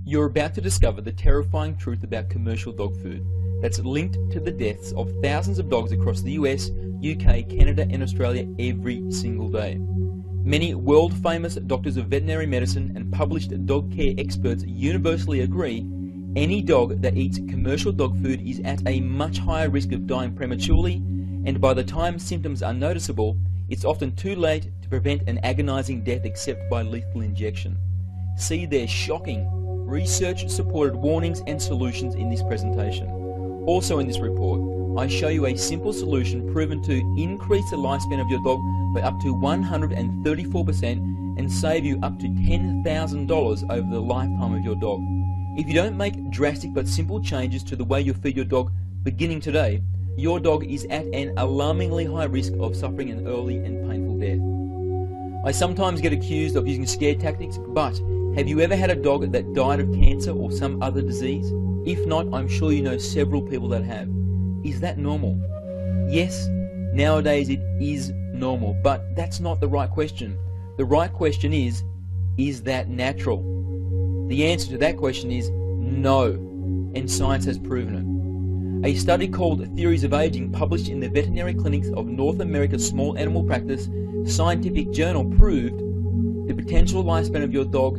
You're about to discover the terrifying truth about commercial dog food that's linked to the deaths of thousands of dogs across the US, UK, Canada and Australia every single day. Many world-famous doctors of veterinary medicine and published dog care experts universally agree any dog that eats commercial dog food is at a much higher risk of dying prematurely, and by the time symptoms are noticeable, it's often too late to prevent an agonizing death except by lethal injection. See their shocking, research-supported warnings and solutions in this presentation. Also in this report, I show you a simple solution proven to increase the lifespan of your dog by up to 134% and save you up to $10,000 over the lifetime of your dog. If you don't make drastic but simple changes to the way you feed your dog beginning today, your dog is at an alarmingly high risk of suffering an early and painful death. I sometimes get accused of using scare tactics, but have you ever had a dog that died of cancer or some other disease? If not, I'm sure you know several people that have. Is that normal? Yes, nowadays it is normal, but that's not the right question. The right question is that natural? The answer to that question is no, and science has proven it. A study called Theories of Aging, published in the Veterinary Clinics of North America Small Animal Practice Scientific Journal, proved the potential lifespan of your dog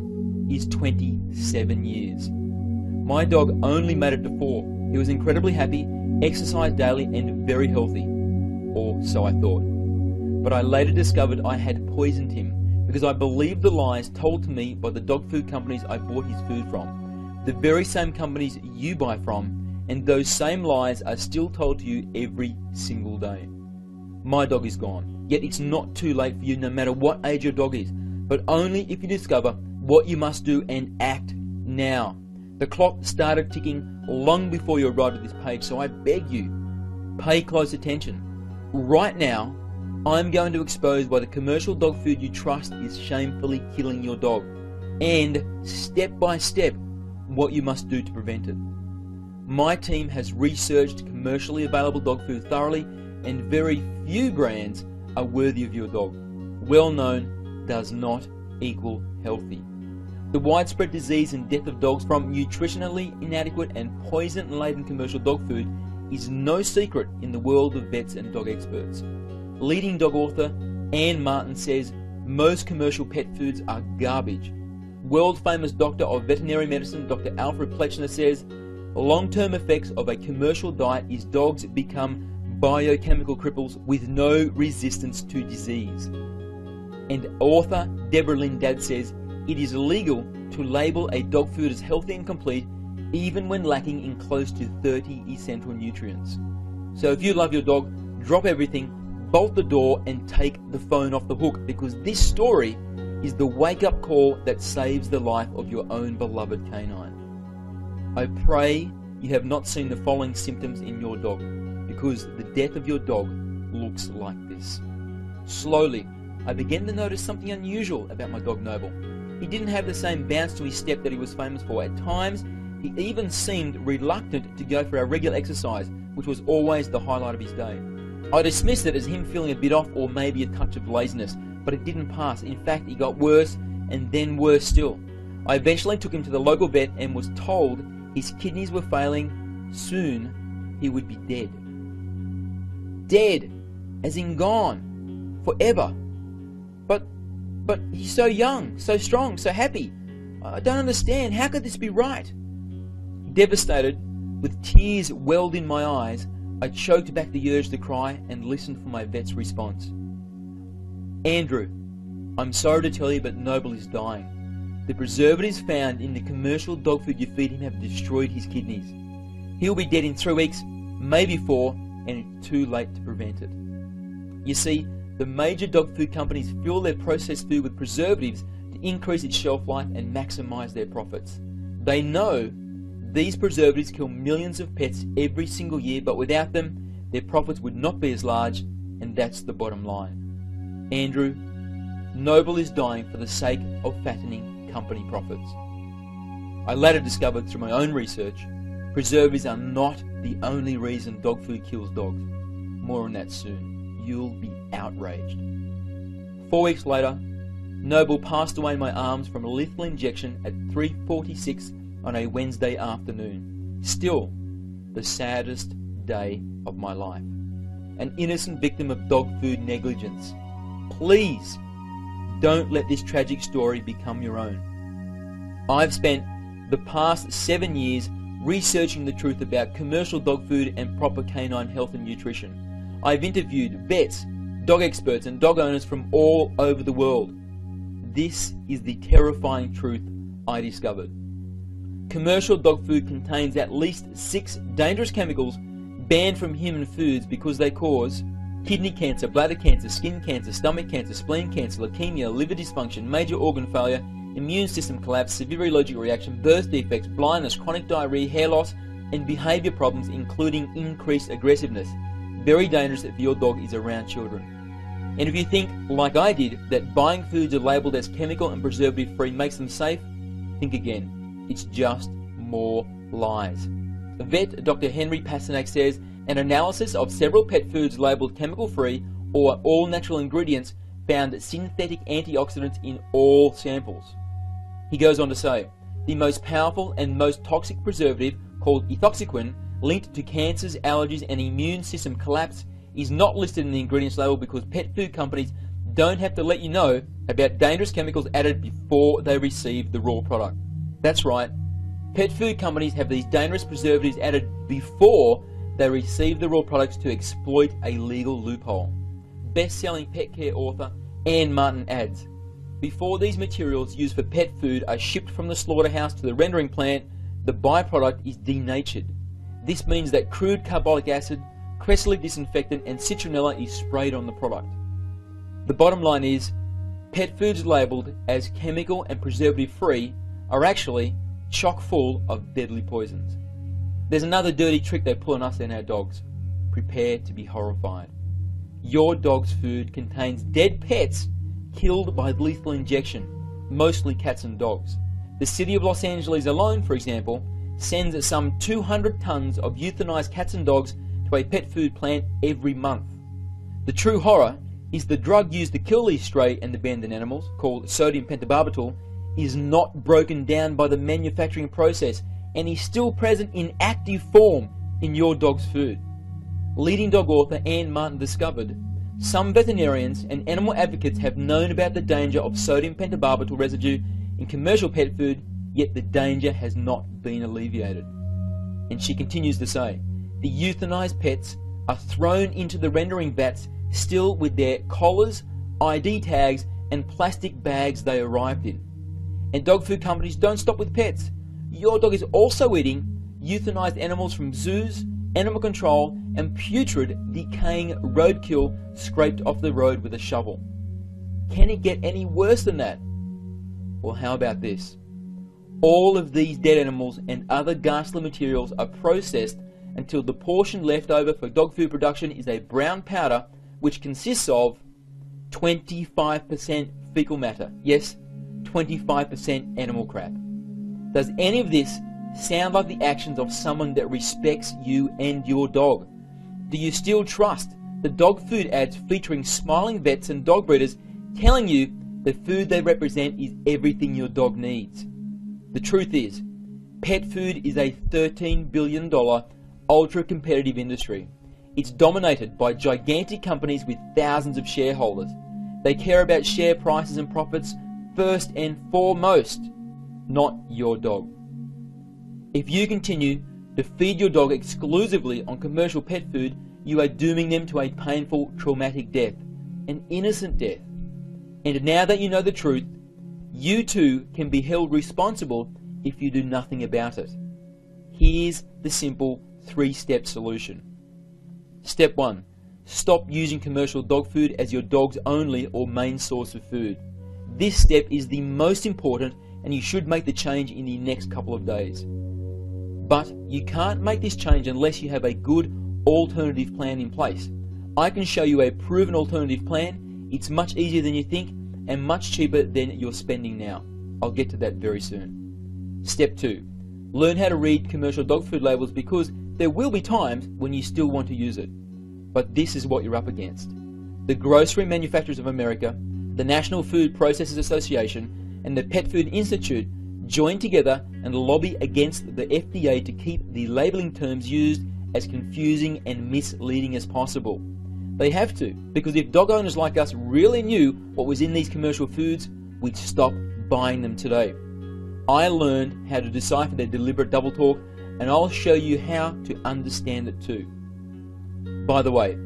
is 27 years. My dog only made it to 4. He was incredibly happy, exercised daily and very healthy, or so I thought. But I later discovered I had poisoned him because I believed the lies told to me by the dog food companies I bought his food from, the very same companies you buy from, and those same lies are still told to you every single day. My dog is gone, yet it's not too late for you no matter what age your dog is, but only if you discover what you must do and act now. The clock started ticking long before you arrived at this page, so I beg you, pay close attention. Right now, I'm going to expose why the commercial dog food you trust is shamefully killing your dog, and step by step, what you must do to prevent it. My team has researched commercially available dog food thoroughly, and very few brands are worthy of your dog. Well known does not equal healthy. The widespread disease and death of dogs from nutritionally inadequate and poison-laden commercial dog food is no secret in the world of vets and dog experts. Leading dog author Anne Martin says most commercial pet foods are garbage. World-famous doctor of veterinary medicine Dr. Alfred Plechner says long-term effects of a commercial diet is dogs become biochemical cripples with no resistance to disease. And author Deborah Lynn Dadd says it is illegal to label a dog food as healthy and complete even when lacking in close to 30 essential nutrients. So if you love your dog, drop everything, bolt the door and take the phone off the hook, because this story is the wake-up call that saves the life of your own beloved canine. I pray you have not seen the following symptoms in your dog, because the death of your dog looks like this. Slowly, I began to notice something unusual about my dog Noble. He didn't have the same bounce to his step that he was famous for. At times, he even seemed reluctant to go for our regular exercise, which was always the highlight of his day. I dismissed it as him feeling a bit off or maybe a touch of laziness, but it didn't pass. In fact, he got worse and then worse still. I eventually took him to the local vet and was told his kidneys were failing. Soon, he would be dead. Dead, as in gone, forever. But he's so young, so strong, so happy. I don't understand. How could this be right? Devastated, with tears welled in my eyes, I choked back the urge to cry and listened for my vet's response. Andrew, I'm sorry to tell you, but Noble is dying. The preservatives found in the commercial dog food you feed him have destroyed his kidneys. He'll be dead in 3 weeks, maybe 4, and it's too late to prevent it. You see, the major dog food companies fill their processed food with preservatives to increase its shelf life and maximize their profits. They know these preservatives kill millions of pets every single year, but without them, their profits would not be as large, and that's the bottom line. Andrew, Noble is dying for the sake of fattening company profits. I later discovered through my own research, preservatives are not the only reason dog food kills dogs. More on that soon. You'll be outraged. 4 weeks later, Noble passed away in my arms from a lethal injection at 3:46 on a Wednesday afternoon. Still, the saddest day of my life. An innocent victim of dog food negligence. Please, don't let this tragic story become your own. I've spent the past 7 years researching the truth about commercial dog food and proper canine health and nutrition. I've interviewed vets, dog experts and dog owners from all over the world. This is the terrifying truth I discovered. Commercial dog food contains at least 6 dangerous chemicals banned from human foods because they cause kidney cancer, bladder cancer, skin cancer, stomach cancer, spleen cancer, leukemia, liver dysfunction, major organ failure, immune system collapse, severe allergic reaction, birth defects, blindness, chronic diarrhea, hair loss, and behavior problems including increased aggressiveness. Very dangerous if your dog is around children. And if you think, like I did, that buying foods are labelled as chemical and preservative free makes them safe, think again. It's just more lies. Vet Dr. Henry Pasternak says an analysis of several pet foods labelled chemical free or all natural ingredients found synthetic antioxidants in all samples. He goes on to say, the most powerful and most toxic preservative, called ethoxyquin, linked to cancers, allergies and immune system collapse, is not listed in the ingredients label because pet food companies don't have to let you know about dangerous chemicals added before they receive the raw product. That's right, pet food companies have these dangerous preservatives added before they receive the raw products to exploit a legal loophole. Best-selling pet care author Anne Martin adds, before these materials used for pet food are shipped from the slaughterhouse to the rendering plant, the byproduct is denatured. This means that crude carbolic acid, Cresselit disinfectant and citronella is sprayed on the product. The bottom line is, pet foods labelled as chemical and preservative free are actually chock full of deadly poisons. There's another dirty trick they pull on us and our dogs. Prepare to be horrified. Your dog's food contains dead pets killed by lethal injection, mostly cats and dogs. The city of Los Angeles alone, for example, sends some 200 tons of euthanized cats and dogs to a pet food plant every month. The true horror is the drug used to kill these stray and abandoned animals, called sodium pentobarbital, is not broken down by the manufacturing process and is still present in active form in your dog's food. Leading dog author Anne Martin discovered, some veterinarians and animal advocates have known about the danger of sodium pentobarbital residue in commercial pet food, yet the danger has not been alleviated. And she continues to say, the euthanized pets are thrown into the rendering vats still with their collars, ID tags and plastic bags they arrived in. And dog food companies don't stop with pets. Your dog is also eating euthanized animals from zoos, animal control and putrid, decaying roadkill scraped off the road with a shovel. Can it get any worse than that? Well, how about this? All of these dead animals and other ghastly materials are processed until the portion left over for dog food production is a brown powder which consists of 25% fecal matter. Yes, 25% animal crap. Does any of this sound like the actions of someone that respects you and your dog? Do you still trust the dog food ads featuring smiling vets and dog breeders telling you the food they represent is everything your dog needs? The truth is, pet food is a $13 billion ultra-competitive industry. It's dominated by gigantic companies with thousands of shareholders. They care about share prices and profits first and foremost, not your dog. If you continue to feed your dog exclusively on commercial pet food, you are dooming them to a painful, traumatic death, an innocent death. And now that you know the truth, you too can be held responsible if you do nothing about it. Here's the simple 3-step solution. Step 1. Stop using commercial dog food as your dog's only or main source of food. This step is the most important and you should make the change in the next couple of days. But you can't make this change unless you have a good alternative plan in place. I can show you a proven alternative plan. It's much easier than you think and much cheaper than you're spending now. I'll get to that very soon. Step 2. Learn how to read commercial dog food labels because there will be times when you still want to use it. But this is what you're up against. The Grocery Manufacturers of America, the National Food Processors Association, and the Pet Food Institute join together and lobby against the FDA to keep the labeling terms used as confusing and misleading as possible. They have to, because if dog owners like us really knew what was in these commercial foods, we'd stop buying them today. I learned how to decipher their deliberate double talk, and I'll show you how to understand it too. By the way,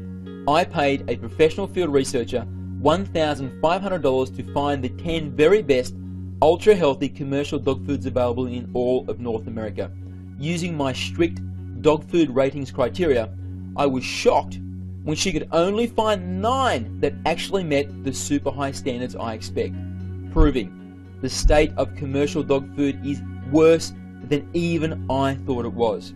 I paid a professional field researcher $1,500 to find the 10 very best ultra-healthy commercial dog foods available in all of North America. Using my strict dog food ratings criteria, I was shocked when she could only find 9 that actually met the super high standards I expect, proving the state of commercial dog food is worse than even I thought it was.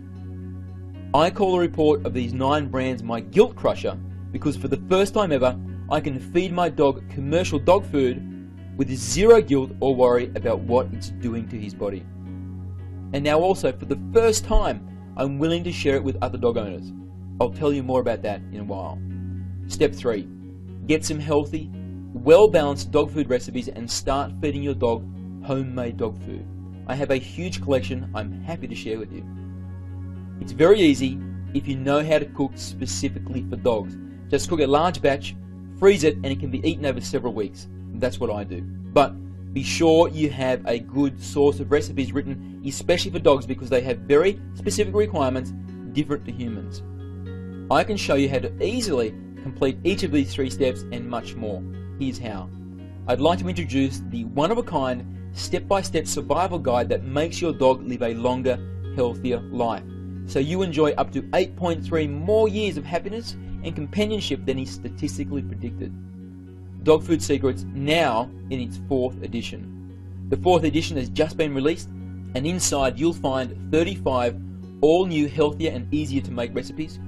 I call a report of these 9 brands my guilt crusher because for the first time ever, I can feed my dog commercial dog food with zero guilt or worry about what it's doing to his body. And now also, for the first time, I'm willing to share it with other dog owners. I'll tell you more about that in a while. Step 3. Get some healthy, well-balanced dog food recipes and start feeding your dog homemade dog food. I have a huge collection I'm happy to share with you. It's very easy if you know how to cook specifically for dogs. Just cook a large batch, freeze it, and it can be eaten over several weeks. That's what I do. But be sure you have a good source of recipes written especially for dogs because they have very specific requirements different to humans. I can show you how to easily complete each of these 3 steps and much more. Here's how. I'd like to introduce the one-of-a-kind, step-by-step survival guide that makes your dog live a longer, healthier life, so you enjoy up to 8.3 more years of happiness and companionship than is statistically predicted. Dog Food Secrets now in its 4th edition. The 4th edition has just been released, and inside you'll find 35 all-new, healthier and easier to make recipes.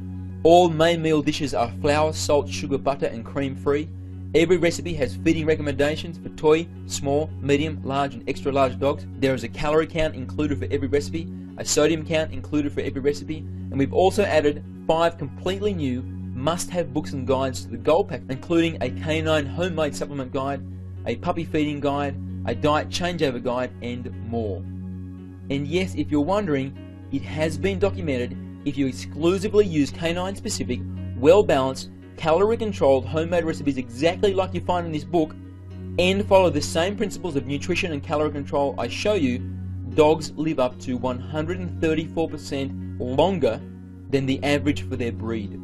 All main meal dishes are flour, salt, sugar, butter and cream free. Every recipe has feeding recommendations for toy, small, medium, large and extra large dogs. There is a calorie count included for every recipe, a sodium count included for every recipe, and we've also added 5 completely new must-have books and guides to the Gold Pack, including a canine homemade supplement guide, a puppy feeding guide, a diet changeover guide and more. And yes, if you're wondering, it has been documented if you exclusively use canine-specific, well-balanced, calorie-controlled homemade recipes exactly like you find in this book and follow the same principles of nutrition and calorie control I show you, dogs live up to 134% longer than the average for their breed.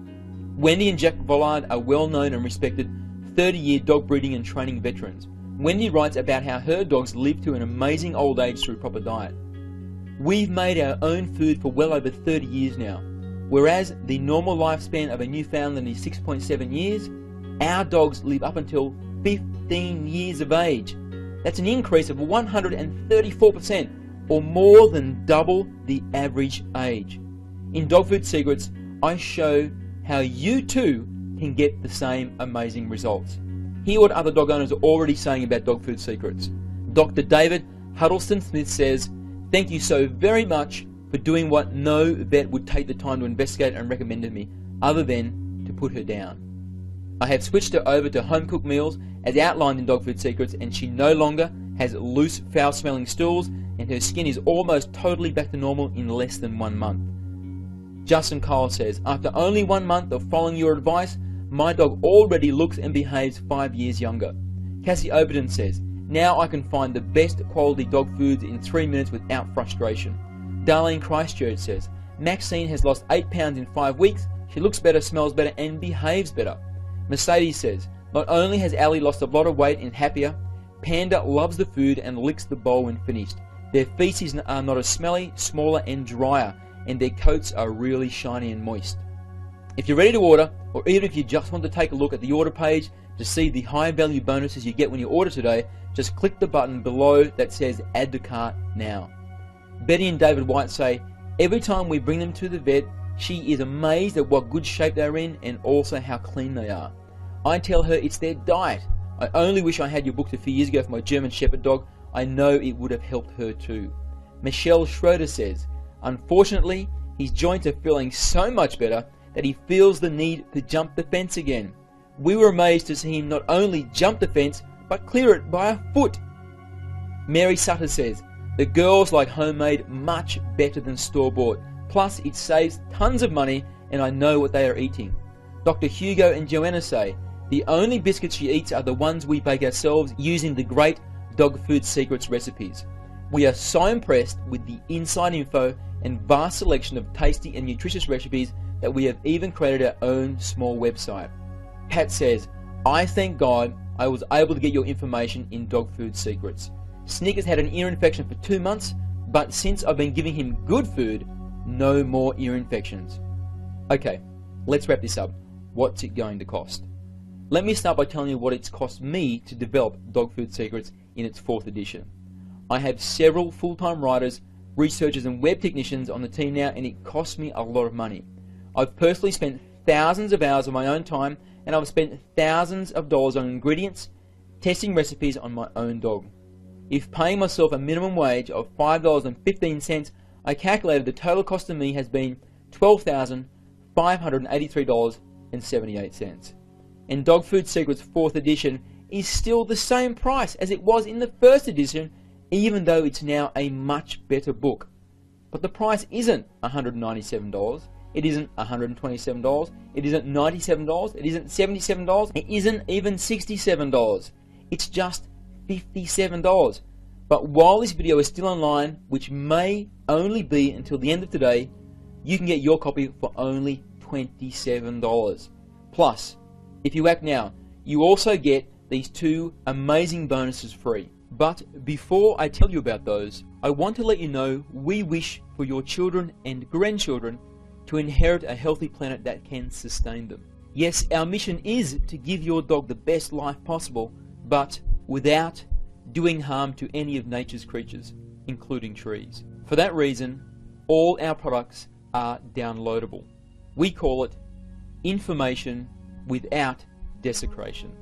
Wendy and Jack Vollard are well-known and respected 30-year dog breeding and training veterans. Wendy writes about how her dogs live to an amazing old age through proper diet. We've made our own food for well over 30 years now. Whereas the normal lifespan of a Newfoundland is 6.7 years, our dogs live up until 15 years of age. That's an increase of 134%, or more than double the average age. In Dog Food Secrets, I show how you too can get the same amazing results. Hear what other dog owners are already saying about Dog Food Secrets. Dr. David Huddleston Smith says, "Thank you so very much for doing what no vet would take the time to investigate and recommend to me, other than to put her down. I have switched her over to home-cooked meals as outlined in Dog Food Secrets, and she no longer has loose, foul-smelling stools, and her skin is almost totally back to normal in less than 1 month." Justin Kyle says, "After only 1 month of following your advice, my dog already looks and behaves 5 years younger." Cassie Overton says, "Now I can find the best quality dog foods in 3 minutes without frustration." Darlene Christchurch says, "Maxine has lost 8 pounds in 5 weeks. She looks better, smells better, and behaves better." Mercedes says, "Not only has Allie lost a lot of weight and is happier, Panda loves the food and licks the bowl when finished. Their feces are not as smelly, smaller, and drier, and their coats are really shiny and moist." If you're ready to order, or even if you just want to take a look at the order page to see the high value bonuses you get when you order today, just click the button below that says Add to Cart now. Betty and David White say, "Every time we bring them to the vet, she is amazed at what good shape they're in and also how clean they are. I tell her it's their diet. I only wish I had your book a few years ago for my German Shepherd dog. I know it would have helped her too." Michelle Schroeder says, "Unfortunately, his joints are feeling so much better that he feels the need to jump the fence again. We were amazed to see him not only jump the fence, but clear it by a foot." Mary Sutter says, The girls like homemade much better than store-bought. Plus, it saves tons of money and I know what they are eating. Dr. Hugo and Joanna say, the only biscuits she eats are the ones we bake ourselves using the great Dog Food Secrets recipes. We are so impressed with the inside info and vast selection of tasty and nutritious recipes that we have even created our own small website. Pat says, I thank God I was able to get your information in Dog Food Secrets. Snickers had an ear infection for 2 months, but since I've been giving him good food, no more ear infections. Okay, let's wrap this up. What's it going to cost? Let me start by telling you what it's cost me to develop Dog Food Secrets in its 4th edition. I have several full-time writers, researchers and web technicians on the team now, and it costs me a lot of money. I've personally spent thousands of hours of my own time, and I've spent thousands of dollars on ingredients, testing recipes on my own dog. If paying myself a minimum wage of $5.15, I calculated the total cost to me has been $12,583.78. And Dog Food Secrets 4th edition is still the same price as it was in the 1st edition, even though it's now a much better book. But the price isn't $197, it isn't $127, it isn't $97, it isn't $77, it isn't even $67. It's just $57. But while this video is still online, which may only be until the end of today, you can get your copy for only $27. Plus, if you act now, you also get these 2 amazing bonuses free. But before I tell you about those, I want to let you know we wish for your children and grandchildren to inherit a healthy planet that can sustain them. Yes, our mission is to give your dog the best life possible, but without doing harm to any of nature's creatures, including trees. For that reason, all our products are downloadable. We call it information without desecration.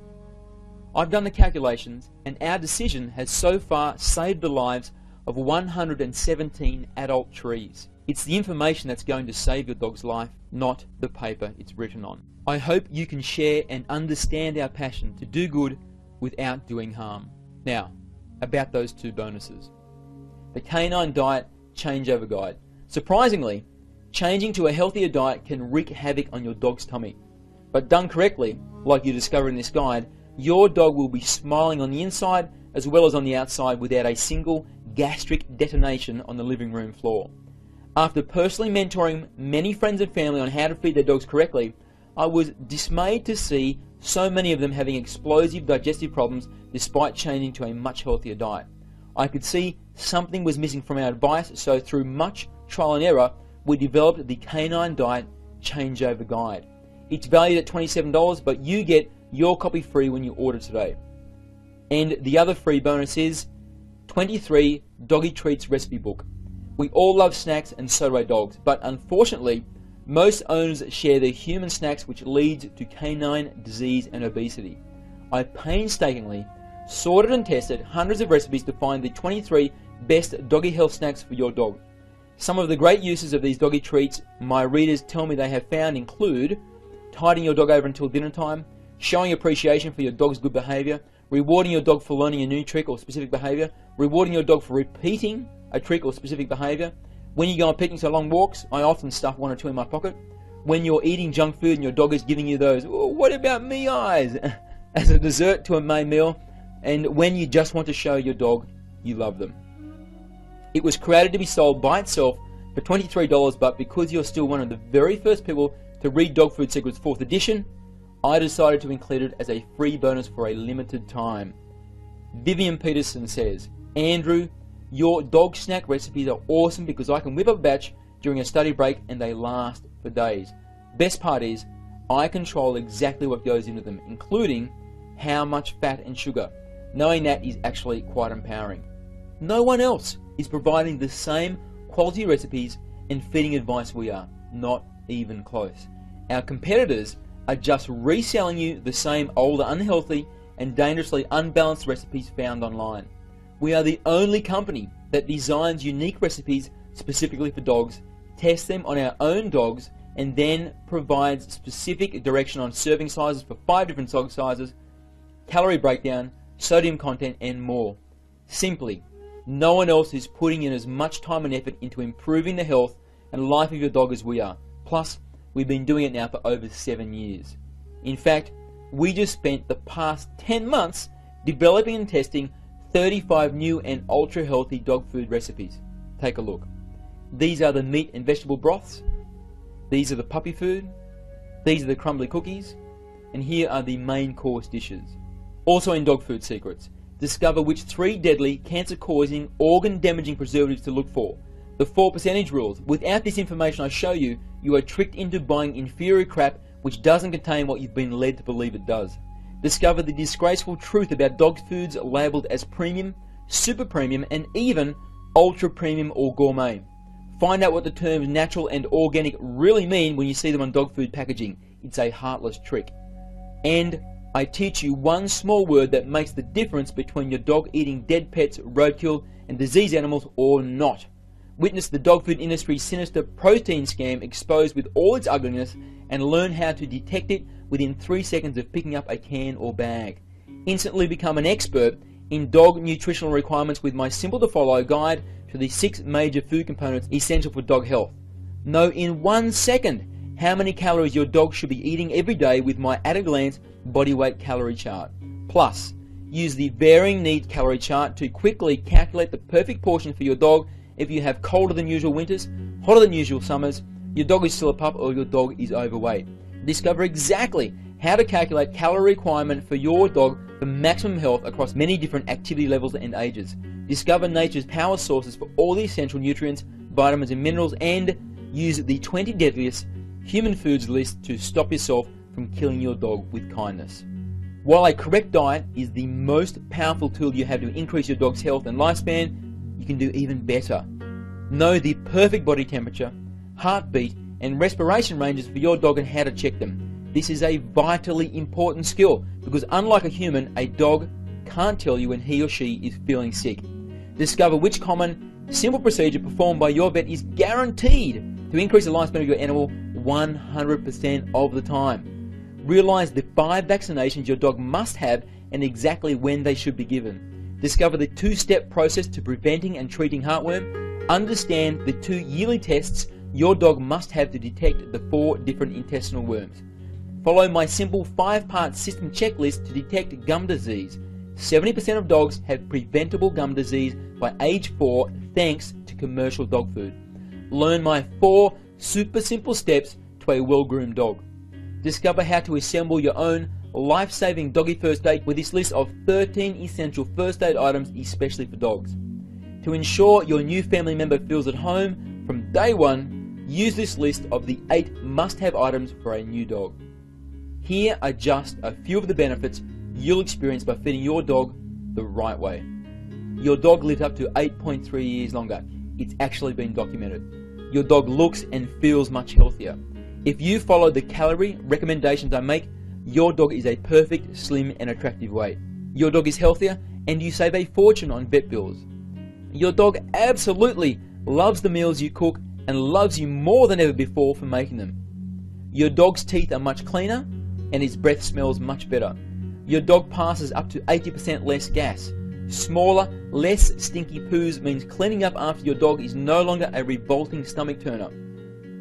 I've done the calculations, and our decision has so far saved the lives of 117 adult trees. It's the information that's going to save your dog's life, not the paper it's written on. I hope you can share and understand our passion to do good without doing harm. Now, about those 2 bonuses. The Canine Diet Changeover Guide. Surprisingly, changing to a healthier diet can wreak havoc on your dog's tummy. But done correctly, like you discover in this guide, your dog will be smiling on the inside as well as on the outside without a single gastric detonation on the living room floor. After personally mentoring many friends and family on how to feed their dogs correctly, I was dismayed to see so many of them having explosive digestive problems despite changing to a much healthier diet. I could see something was missing from our advice, so through much trial and error, we developed the Canine Diet Changeover Guide. It's valued at $27, but you get your copy free when you order today. And the other free bonus is 23 Doggy Treats Recipe Book. We all love snacks, and so do our dogs, but unfortunately, most owners share their human snacks, which leads to canine disease and obesity. I painstakingly sorted and tested hundreds of recipes to find the 23 best doggy health snacks for your dog. Some of the great uses of these doggy treats my readers tell me they have found include tiding your dog over until dinner time, showing appreciation for your dog's good behavior, rewarding your dog for learning a new trick or specific behavior, rewarding your dog for repeating a trick or specific behavior. When you go on picnics or long walks, I often stuff 1 or 2 in my pocket. When you're eating junk food and your dog is giving you those, oh, what about me eyes, as a dessert to a main meal, and when you just want to show your dog you love them. It was created to be sold by itself for $23, but because you're still one of the very first people to read Dog Food Secrets 4th edition, I decided to include it as a free bonus for a limited time. Vivian Peterson says, Andrew, your dog snack recipes are awesome because I can whip up a batch during a study break and they last for days. Best part is, I control exactly what goes into them, including how much fat and sugar. Knowing that is actually quite empowering. No one else is providing the same quality recipes and feeding advice we are, not even close. Our competitors are just reselling you the same older, unhealthy, and dangerously unbalanced recipes found online. We are the only company that designs unique recipes specifically for dogs, tests them on our own dogs, and then provides specific direction on serving sizes for 5 different dog sizes, calorie breakdown, sodium content, and more. Simply, No one else is putting in as much time and effort into improving the health and life of your dog as we are. Plus, we've been doing it now for over 7 years. In fact, we just spent the past 10 months developing and testing 35 new and ultra healthy dog food recipes. Take a look. These are the meat and vegetable broths. These are the puppy food. These are the crumbly cookies. And here are the main course dishes. Also in Dog Food Secrets, discover which 3 deadly, cancer-causing, organ-damaging preservatives to look for. The 4% rules. Without this information I show you, you are tricked into buying inferior crap which doesn't contain what you've been led to believe it does. Discover the disgraceful truth about dog foods labelled as premium, super premium, and even ultra premium or gourmet. Find out what the terms natural and organic really mean when you see them on dog food packaging. It's a heartless trick. And I teach you one small word that makes the difference between your dog eating dead pets, roadkill, and diseased animals or not. Witness the dog food industry's sinister protein scam exposed with all its ugliness and learn how to detect it within 3 seconds of picking up a can or bag. Instantly become an expert in dog nutritional requirements with my simple to follow guide to the 6 major food components essential for dog health. Know in 1 second how many calories your dog should be eating every day with my at a glance body weight calorie chart. Plus, use the varying needs calorie chart to quickly calculate the perfect portion for your dog if you have colder than usual winters, hotter than usual summers, your dog is still a pup, or your dog is overweight. Discover exactly how to calculate calorie requirement for your dog for maximum health across many different activity levels and ages. Discover nature's power sources for all the essential nutrients, vitamins and minerals, and use the 20 deadliest human foods list to stop yourself from killing your dog with kindness. While a correct diet is the most powerful tool you have to increase your dog's health and lifespan, you can do even better. Know the perfect body temperature, heartbeat, and respiration ranges for your dog and how to check them. This is a vitally important skill because unlike a human, a dog can't tell you when he or she is feeling sick. Discover which common, simple procedure performed by your vet is guaranteed to increase the lifespan of your animal 100% of the time. Realize the 5 vaccinations your dog must have and exactly when they should be given. Discover the 2-step process to preventing and treating heartworm. Understand the 2 yearly tests your dog must have to detect the 4 different intestinal worms. Follow my simple 5-part system checklist to detect gum disease. 70% of dogs have preventable gum disease by age 4 thanks to commercial dog food. Learn my 4 super simple steps to a well-groomed dog. Discover how to assemble your own life-saving doggy first aid with this list of 13 essential first aid items especially for dogs. To ensure your new family member feels at home from day one, use this list of the 8 must-have items for a new dog. Here are just a few of the benefits you'll experience by feeding your dog the right way. Your dog lived up to 8.3 years longer. It's actually been documented. Your dog looks and feels much healthier. If you follow the calorie recommendations I make, your dog is a perfect, slim and attractive weight. Your dog is healthier and you save a fortune on vet bills. Your dog absolutely loves the meals you cook and loves you more than ever before for making them. Your dog's teeth are much cleaner and his breath smells much better. Your dog passes up to 80% less gas. Smaller, less stinky poos means cleaning up after your dog is no longer a revolting stomach turner.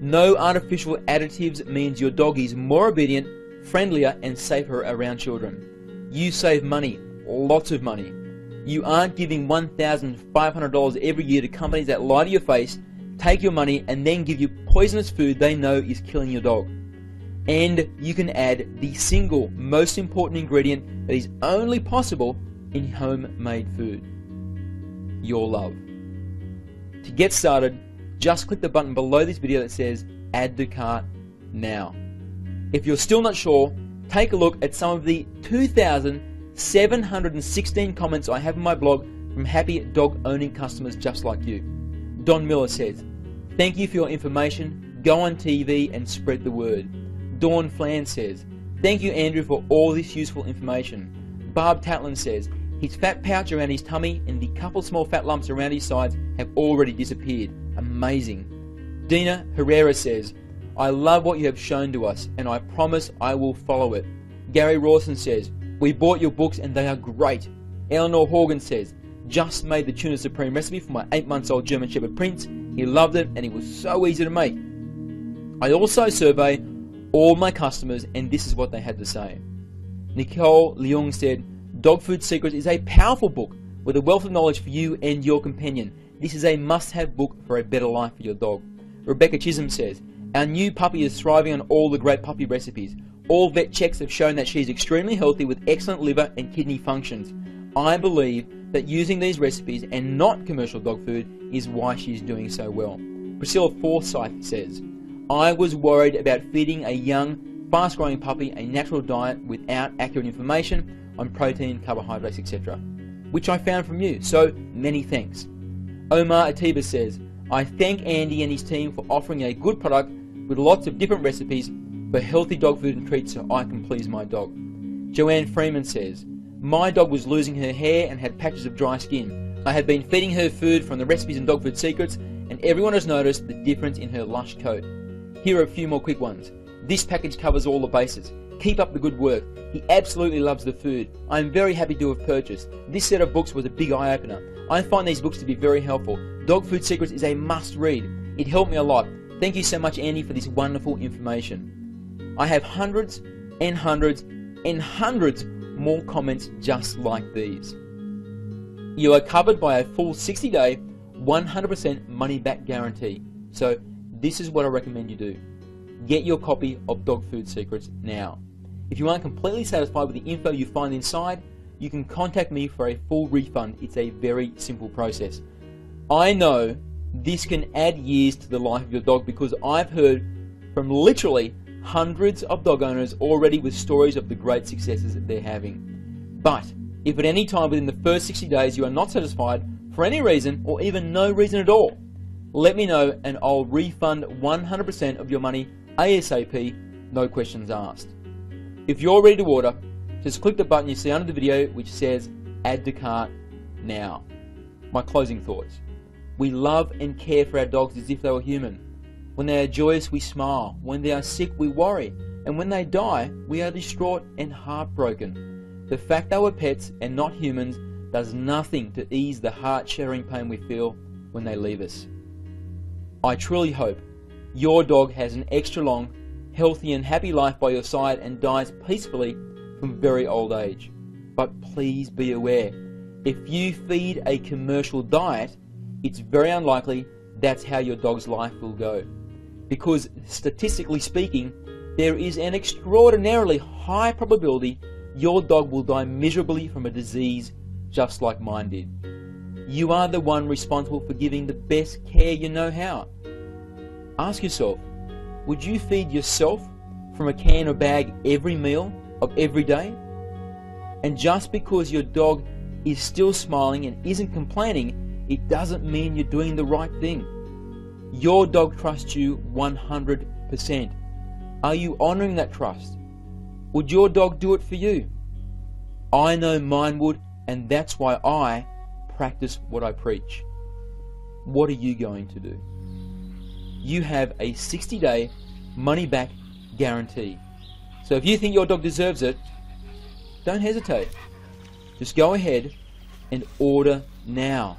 No artificial additives means your dog is more obedient, friendlier and safer around children. You save money, lots of money. You aren't giving $1,500 every year to companies that lie to your face, take your money and then give you poisonous food they know is killing your dog. And you can add the single most important ingredient that is only possible in homemade food: your love. To get started, just click the button below this video that says add to cart now. If you're still not sure, take a look at some of the 2,716 comments I have on my blog from happy dog owning customers just like you. Don Miller says, "Thank you for your information, go on TV and spread the word." Dawn Flan says, "Thank you Andrew for all this useful information." Barb Tatlin says, "His fat pouch around his tummy and the couple small fat lumps around his sides have already disappeared. Amazing." Dina Herrera says, "I love what you have shown to us and I promise I will follow it." Gary Rawson says, "We bought your books and they are great." Eleanor Horgan says, just made the Tuna Supreme recipe for my 8-month-old German Shepherd Prince. He loved it and it was so easy to make. I also survey all my customers and this is what they had to say. Nicole Leung said, Dog Food Secrets is a powerful book with a wealth of knowledge for you and your companion. This is a must-have book for a better life for your dog. Rebecca Chisholm says, our new puppy is thriving on all the great puppy recipes. All vet checks have shown that she is extremely healthy with excellent liver and kidney functions. I believe that using these recipes and not commercial dog food is why she's doing so well. Priscilla Forsyth says, I was worried about feeding a young, fast-growing puppy a natural diet without accurate information on protein, carbohydrates, etc., which I found from you, so many thanks. Omar Atiba says, I thank Andy and his team for offering a good product with lots of different recipes for healthy dog food and treats so I can please my dog. Joanne Freeman says, my dog was losing her hair and had patches of dry skin. I have been feeding her food from the recipes and Dog Food Secrets and everyone has noticed the difference in her lush coat. Here are a few more quick ones. This package covers all the bases. Keep up the good work. He absolutely loves the food. I am very happy to have purchased. This set of books was a big eye-opener. I find these books to be very helpful. Dog Food Secrets is a must-read. It helped me a lot. Thank you so much, Andy, for this wonderful information. I have hundreds and hundreds and hundreds more comments just like these. You are covered by a full 60-day, 100% money-back guarantee. So this is what I recommend you do. Get your copy of Dog Food Secrets now. If you aren't completely satisfied with the info you find inside, you can contact me for a full refund. It's a very simple process. I know this can add years to the life of your dog because I've heard from literally hundreds of dog owners already with stories of the great successes that they're having. But if at any time within the first 60 days you are not satisfied for any reason or even no reason at all, let me know and I'll refund 100% of your money ASAP, no questions asked. If you're ready to order, just click the button you see under the video which says Add to Cart now. My closing thoughts. We love and care for our dogs as if they were human. When they are joyous, we smile. When they are sick, we worry. And when they die, we are distraught and heartbroken. The fact they were pets and not humans does nothing to ease the heart-shattering pain we feel when they leave us. I truly hope your dog has an extra long, healthy and happy life by your side and dies peacefully from very old age. But please be aware, if you feed a commercial diet, it's very unlikely that's how your dog's life will go. Because statistically speaking, there is an extraordinarily high probability your dog will die miserably from a disease just like mine did. You are the one responsible for giving the best care you know how. Ask yourself, would you feed yourself from a can or bag every meal of every day? And just because your dog is still smiling and isn't complaining, it doesn't mean you're doing the right thing. Your dog trusts you 100%. Are you honoring that trust? Would your dog do it for you? I know mine would, and that's why I practice what I preach. What are you going to do? You have a 60-day money-back guarantee. So if you think your dog deserves it, don't hesitate. Just go ahead and order now.